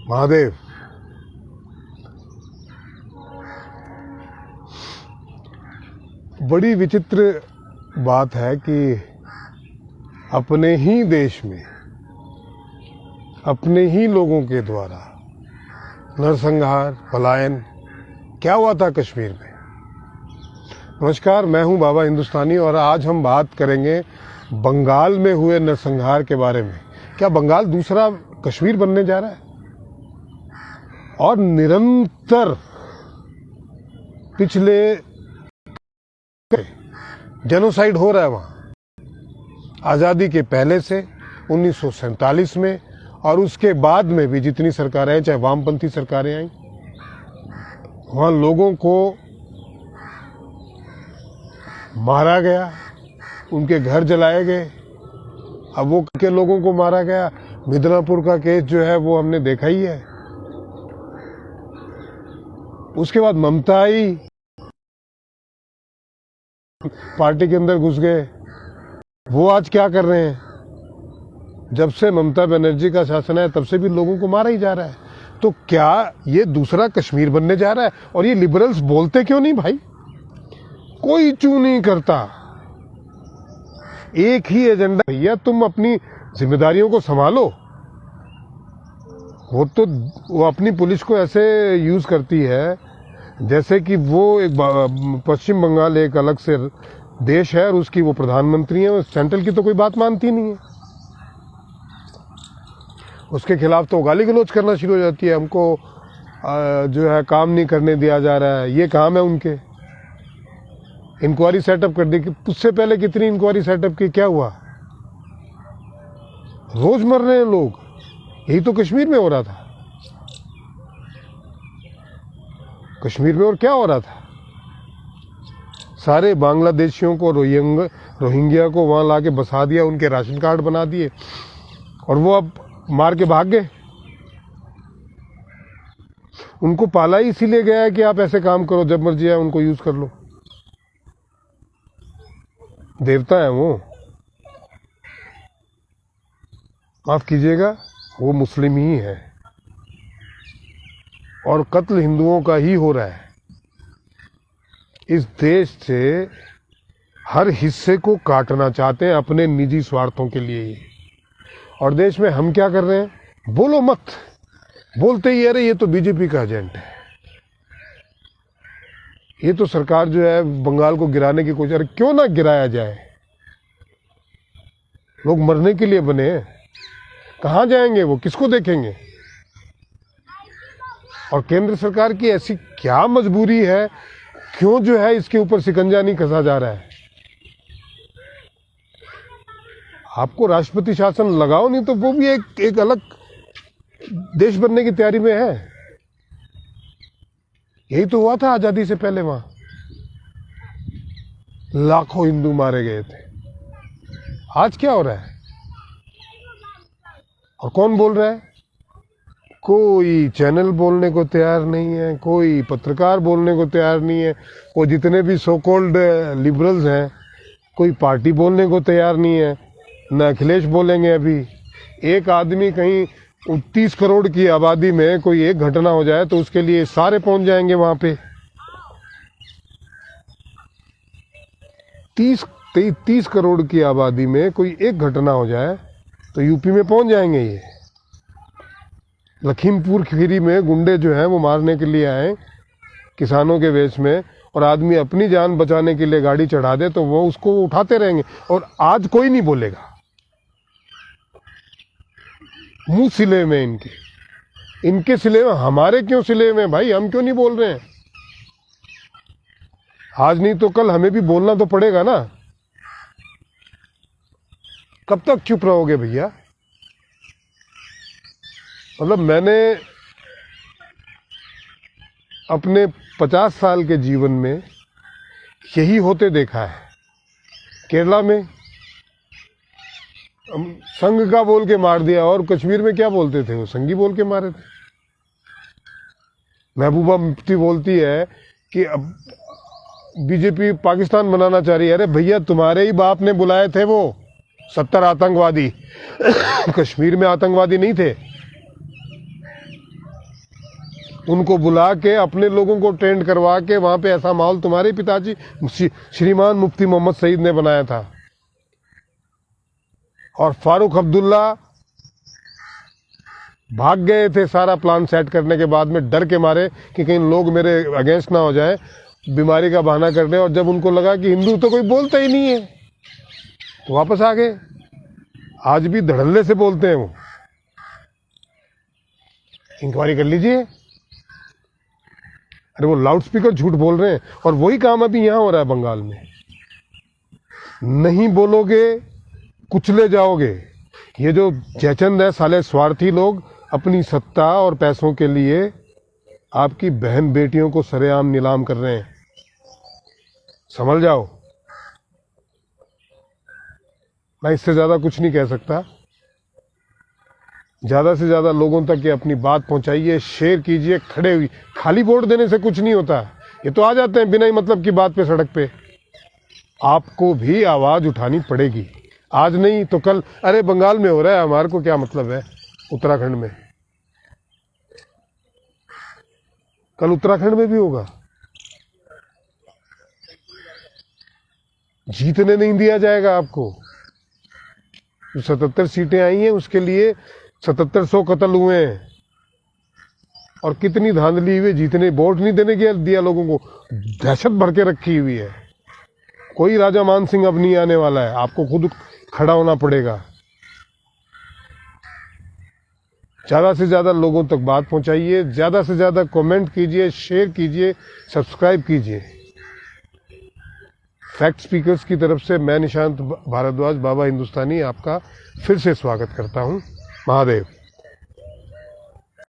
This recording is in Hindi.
महादेव। बड़ी विचित्र बात है कि अपने ही देश में अपने ही लोगों के द्वारा नरसंहार, पलायन क्या हुआ था कश्मीर में। नमस्कार, मैं हूं बाबा हिंदुस्तानी और आज हम बात करेंगे बंगाल में हुए नरसंहार के बारे में। क्या बंगाल दूसरा कश्मीर बनने जा रहा है? और निरंतर पिछले जेनोसाइड हो रहा है वहां, आज़ादी के पहले से 1947 में और उसके बाद में भी जितनी सरकारें आई, चाहे वामपंथी सरकारें आई, वहां लोगों को मारा गया, उनके घर जलाए गए। अब वो के लोगों को मारा गया, मिदनापुर का केस जो है वो हमने देखा ही है। उसके बाद ममता आई, पार्टी के अंदर घुस गए। वो आज क्या कर रहे हैं? जब से ममता बनर्जी का शासन है तब से भी लोगों को मारा ही जा रहा है। तो क्या ये दूसरा कश्मीर बनने जा रहा है? और ये लिबरल्स बोलते क्यों नहीं भाई? कोई चू नहीं करता, एक ही एजेंडा। भैया तुम अपनी जिम्मेदारियों को संभालो। वो अपनी पुलिस को ऐसे यूज करती है जैसे कि वो एक पश्चिम बंगाल एक अलग से देश है और उसकी वो प्रधानमंत्री है। सेंट्रल की तो कोई बात मानती नहीं है। उसके खिलाफ तो गाली गलौज करना शुरू हो जाती है। हमको जो है काम नहीं करने दिया जा रहा है, ये काम है उनके। इंक्वायरी सेटअप कर दी। उससे पहले कितनी इंक्वायरी सेटअप की, क्या हुआ? रोज मर रहे हैं लोग। यही तो कश्मीर में हो रहा था। कश्मीर में और क्या हो रहा था? सारे बांग्लादेशियों को, रोहिंग्या को वहां लाके बसा दिया, उनके राशन कार्ड बना दिए और वो अब मार के भाग गए। उनको पाला ही इसीलिए गया है कि आप ऐसे काम करो, जब मर्जी है उनको यूज कर लो। देवता है वो, माफ कीजिएगा, वो मुस्लिम ही है और कत्ल हिंदुओं का ही हो रहा है। इस देश से हर हिस्से को काटना चाहते हैं अपने निजी स्वार्थों के लिए ही। और देश में हम क्या कर रहे हैं? बोलो मत, बोलते ही अरे ये तो बीजेपी का एजेंट है, ये तो सरकार जो है बंगाल को गिराने की कोशिश। अरे क्यों ना गिराया जाए? लोग मरने के लिए बने हैं। कहां जाएंगे वो? किसको देखेंगे? और केंद्र सरकार की ऐसी क्या मजबूरी है? क्यों जो है इसके ऊपर शिकंजा नहीं कसा जा रहा है? आपको राष्ट्रपति शासन लगाओ, नहीं तो वो भी एक अलग देश बनने की तैयारी में है। यही तो हुआ था आजादी से पहले। वहां लाखों हिंदू मारे गए थे। आज क्या हो रहा है? और कौन बोल रहा है? कोई चैनल बोलने को तैयार नहीं है, कोई पत्रकार बोलने को तैयार नहीं है। वो जितने भी सो कॉल्ड लिबरल्स हैं, कोई पार्टी बोलने को तैयार नहीं है। न अखिलेश बोलेंगे। अभी एक आदमी कहीं 30 करोड़ की आबादी में कोई एक घटना हो जाए तो उसके लिए सारे पहुंच जाएंगे वहां पे। 30 करोड़ की आबादी में कोई एक घटना हो जाए तो यूपी में पहुंच जाएंगे। ये लखीमपुर खीरी में गुंडे जो हैं वो मारने के लिए आए किसानों के वेश में, और आदमी अपनी जान बचाने के लिए गाड़ी चढ़ा दे तो वो उसको उठाते रहेंगे। और आज कोई नहीं बोलेगा। मुंह सिले में इनके सिले में। हमारे क्यों सिले में भाई? हम क्यों नहीं बोल रहे हैं? आज नहीं तो कल हमें भी बोलना तो पड़ेगा ना। कब तक चुप रहोगे भैया? मतलब मैंने अपने 50 साल के जीवन में यही होते देखा है। केरला में संघ का बोल के मार दिया, और कश्मीर में क्या बोलते थे? वो संघी बोल के मारे थे। महबूबा मुफ्ती बोलती है कि अब बीजेपी पाकिस्तान बनाना चाह रही है। अरे भैया तुम्हारे ही बाप ने बुलाए थे वो 70 आतंकवादी। कश्मीर में आतंकवादी नहीं थे। उनको बुला के अपने लोगों को ट्रेंड करवा के वहां पे ऐसा माहौल तुम्हारे पिताजी श्रीमान मुफ्ती मोहम्मद सईद ने बनाया था। और फारूक अब्दुल्ला भाग गए थे सारा प्लान सेट करने के बाद में, डर के मारे कि कहीं लोग मेरे अगेंस्ट ना हो जाए, बीमारी का बहाना करने। और जब उनको लगा कि हिंदू तो कोई बोलता ही नहीं है तो वापस आ गए। आज भी धड़ल्ले से बोलते हैं वो। इंक्वायरी कर लीजिए। अरे वो लाउड स्पीकर झूठ बोल रहे हैं। और वही काम अभी यहां हो रहा है बंगाल में। नहीं बोलोगे कुचले जाओगे। ये जो जयचंद है, साले स्वार्थी लोग अपनी सत्ता और पैसों के लिए आपकी बहन बेटियों को सरेआम नीलाम कर रहे हैं। समझ जाओ। मैं इससे ज्यादा कुछ नहीं कह सकता। ज्यादा से ज्यादा लोगों तक ये अपनी बात पहुंचाइए, शेयर कीजिए। खड़े हुई खाली वोट देने से कुछ नहीं होता। ये तो आ जाते हैं बिना ही मतलब की बात पे सड़क पे। आपको भी आवाज उठानी पड़ेगी। आज नहीं तो कल। अरे बंगाल में हो रहा है, हमारे को क्या मतलब है उत्तराखंड में। कल उत्तराखंड में भी होगा। जीतने नहीं दिया जाएगा आपको। जो 77 सीटें आई हैं उसके लिए 7700 कत्ल हुए हैं। और कितनी धांधली हुई, जीतने वोट नहीं देने के दिया लोगों को। दहशत भर के रखी हुई है। कोई राजा मान सिंह अब नहीं आने वाला है। आपको खुद खड़ा होना पड़ेगा। ज्यादा से ज्यादा लोगों तक बात पहुंचाइए, ज्यादा से ज्यादा कमेंट कीजिए, शेयर कीजिए, सब्सक्राइब कीजिए। फैक्ट स्पीकर्स की तरफ से मैं निशांत भारद्वाज बाबा हिंदुस्तानी आपका फिर से स्वागत करता हूं। महादेव।